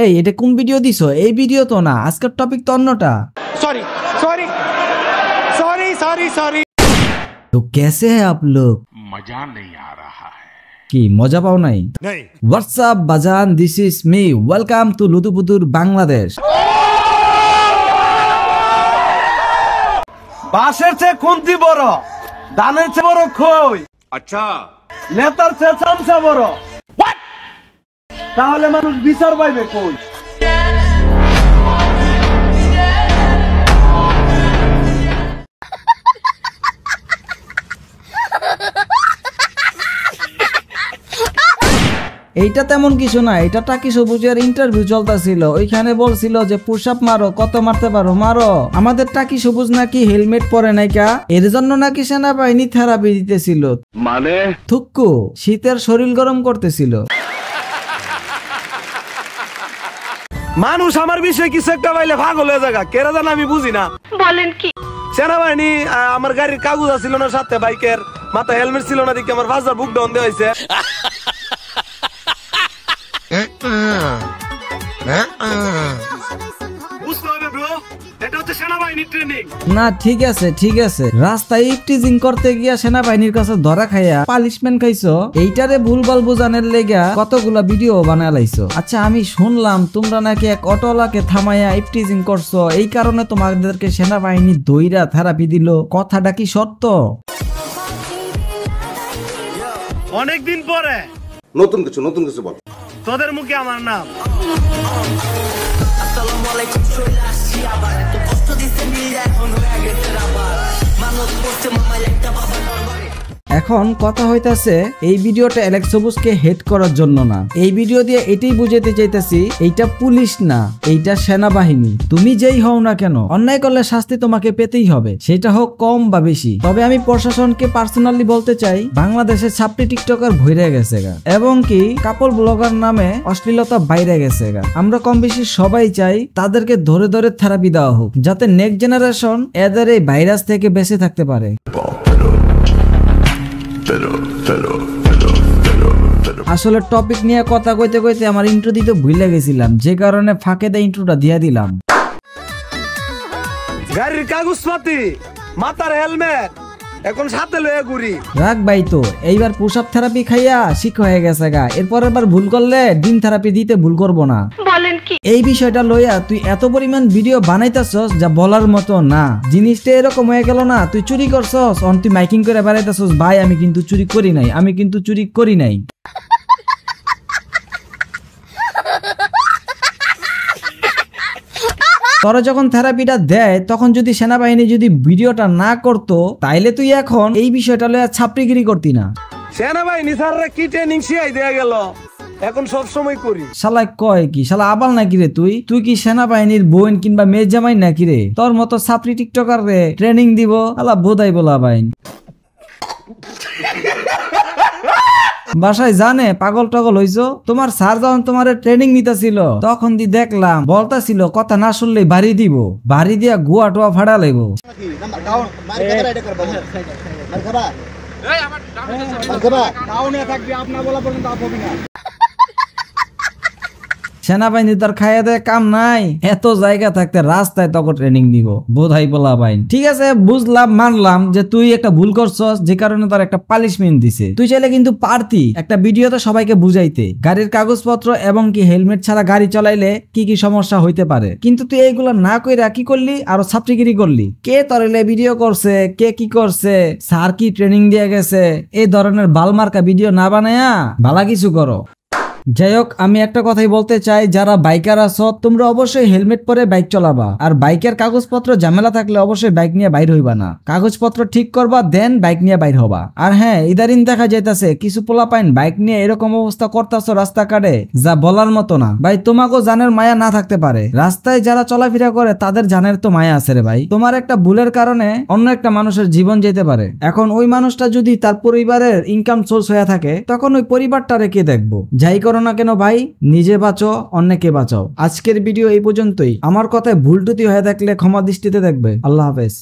এই এটা কোন ভিডিও দিছো? এই ভিডিও তো না, আজকের টপিক তো অন্যটা। Sorry sorry sorry sorry sorry. तो कैसे हैं आप लोग? मजा नहीं आ रहा है। কি মজা পাও নাই? नहीं। হোয়াটসঅ্যাপ বাজান, this is me, welcome to লুতুপুতুর বাংলাদেশ। বাঁশের চেয়ে খুন্তি বড়, ধানের চেয়ে বড় খই। अच्छा নেতার চেয়ে চামচা বড়। তাহলে মানুষ বিচার পাইবে কই? এইটা তেমন কিছু না, এটা টাকি সবুজের ইন্টারভিউ চলতেছিল, ওইখানে বলছিল যে পুশ আপ মারো, কত মারতে পারো মারো। আমাদের টাকি সবুজ নাকি হেলমেট পরে নাইকা, এর জন্য নাকি সেনাবাহিনী থেরাপি দিতেছিল, माने থুক্কু শীতের শরীর গরম করতেছিল। মানুষ আমার বিষয়ে কিছু একটা পাইলে পাগল হয়ে যাগা, কেরা জানা আমি বুঝি না। বলেন কি? সেনাবাহিনী আমার গাড়ির কাগজ ছিল না সাথে, বাইকের মাথা হেলমেট ছিল না, দিকে আমার 5,000 বুক ডাউন দেওয়া হয়েছে। বুঝতে হবে ব্রো, এটা হচ্ছে সেনাবাহিনীর ট্রেনিং। না ঠিক আছে ঠিক আছে, রাস্তায় ইফটিজিং করতে গিয়া সেনাবাহিনীর কাছে ধরা খাইয়া পানিশমেন্ট খাইছো, এইটারে ভুলভাল বোঝানোর লেগা কতগুলা ভিডিও বানায় লাইছো। আচ্ছা আমি শুনলাম তোমরা নাকি এক অটোওয়ালাকে থামাইয়া ইফটিজিং করছো, এই কারণে তোমাদেরকে সেনাবাহিনী দইরা থেরাপি দিল, কথাটা কি সত্য? অনেকদিন পরে নতুন কিছু বল। তোদের মুখে আমার নাম। এখন কথা হইতাছে এই ভিডিওটা অ্যালেক্স সবুজকে হেড করার জন্য না, এই ভিডিও দিয়ে এটাই বুঝাতে চাইতেছি এইটা পুলিশ না, এইটা সেনাবাহিনী। তুমি যেই হও না কেন, অন্যায় করলে শাস্তি তোমাকে পেতেই হবে, সেটা হোক কম বা বেশি। তবে আমি প্রশাসনকে পার্সোনালি বলতে চাই, বাংলাদেশে ছাপড়ি টিকটকার ভইরে গেছে গা, এবং কি কাপল ব্লগার নামে অশ্লীলতা বাইরে গেছে গা। আমরা কম বেশি সবাই চাই তাদেরকে ধরে ধরে থেরাপি দেওয়া হোক, যাতে নেক্সট জেনারেশন এদের এই ভাইরাস থেকে বেঁচে থাকতে পারে। আসলে টপিক নিয়ে কথা কইতে কইতে আমার ইন্ট্রো দিতে ভুলে গেছিলাম, যে কারণে ফাঁকে দিয়ে ইন্ট্রোটা দিয়ে দিলাম। গাড়ির কাগজপাতি, মাথার হেলমেট, এখন সাথে লয়ে ঘুরি। রাখ ভাই, তো এইবার পুশ আপ থেরাপি খাইয়া শিখ হয়ে গেছে গা, এরপর এবার ভুল করলে ডিম থেরাপি দিতে ভুল করব না। বলেন কি? এই বিষয়টা লইয়া তুই এত পরিমাণ ভিডিও বানাইতাছস যা বলার মতো না। জিনিসটা এরকম হয়ে গেল না, তুই চুরি করছস, তুই মাইকিং করে বানাইতাছস, ভাই আমি কিন্তু চুরি করি নাই, আমি কিন্তু চুরি করি নাই। তোরা যখন থেরাপিটা দেয় তখন যদি সেনাবাহিনী যদি ভিডিওটা না করতো, তাইলে তুই এখন এই বিষয়টা লইয়া ছাপড়িগিরি করতি না। সেনাবাহিনী স্যাররা কি ট্রেনিং শিখাই দেয়া গেল, এখন সব সময় করি। শালা কয় কি, শালা আবাল নাকি রে তুই? তুই কি সেনাবাহিনীর বোন কিংবা মেয়ে জামাই নাকি রে? তোর মতো ছাপড়ি টিকটকার রে ট্রেনিং দিব, আলা বোধাই বলা বাইন। বাসায় জানে পাগল টগল হইছো? তোমার স্যার যখন তোমার ট্রেনিং নিতেছিল তখন দি দেখলাম বলতাছিল কথা না শুনলে বাড়ি দিব, বাড়ি দিয়া গুয়া টোয়া ফাড়া লাইব। সেনাবাহিনী তার খাইয়া দেয় কাম নাই, এত জায়গা থাকতে রাস্তায় তখন ট্রেনিং দিব, বোধাই বলা বাইন। ঠিক আছে বুঝলাম, মানলাম যে তুই একটা ভুল করছস, যে কারণে তার একটা পানিশমেন্ট দিছে। তুই চাইলে কিন্তু পারতি একটা ভিডিওতে সবাইকে বুঝাইতে গাড়ির কাগজপত্র এবং কি হেলমেট ছাড়া গাড়ি চালাইলে কি কি সমস্যা হইতে পারে, কিন্তু তুই এইগুলো না কইরা কি করলি, আরো ছাপড়িগিরি করলি। কে তরলে ভিডিও করছে, কে কি করছে, স্যার কি ট্রেনিং দিয়ে গেছে, এই ধরনের বালমার্কা ভিডিও না বানায়া ভালো কিছু করো। যাই হোক, আমি একটা কথাই বলতে চাই, যারা বাইকার আছো তোমরা অবশ্যই হেলমেট পরে বাইক চালাবা, আর বাইকের কাগজপত্র ঝামেলা থাকলে অবশ্যই বাইক নিয়ে বাইর হইবা না, কাগজপত্র ঠিক করবা দেন বাইক নিয়ে বাইর হবা। আর হ্যাঁ, ইদারিং দেখা যাইতাছে কিছু পোলাপাইন বাইক নিয়ে এরকম অবস্থা করতেছো রাস্তাঘাটে, যা বলার মতো না ভাই। তোমাকেও জানের মায়া না থাকতে পারে, রাস্তায় যারা চলাফেরা করে তাদের জানের তো মায়া আছে রে ভাই। তোমার একটা ভুলের কারণে অন্য একটা মানুষের জীবন যেতে পারে, এখন ওই মানুষটা যদি তার পরিবারের ইনকাম সোর্স হয়ে থাকে তখন ওই পরিবারটা রেখে দেখবো। যাই করো না কেন ভাই, নিজে বাঁচো, অন্যকে বাঁচাও। আজকের ভিডিও এই পর্যন্তই, আমার কথায় ভুল টুটি হয়ে থাকলে ক্ষমা দৃষ্টিতে দেখবে। আল্লাহ হাফেজ।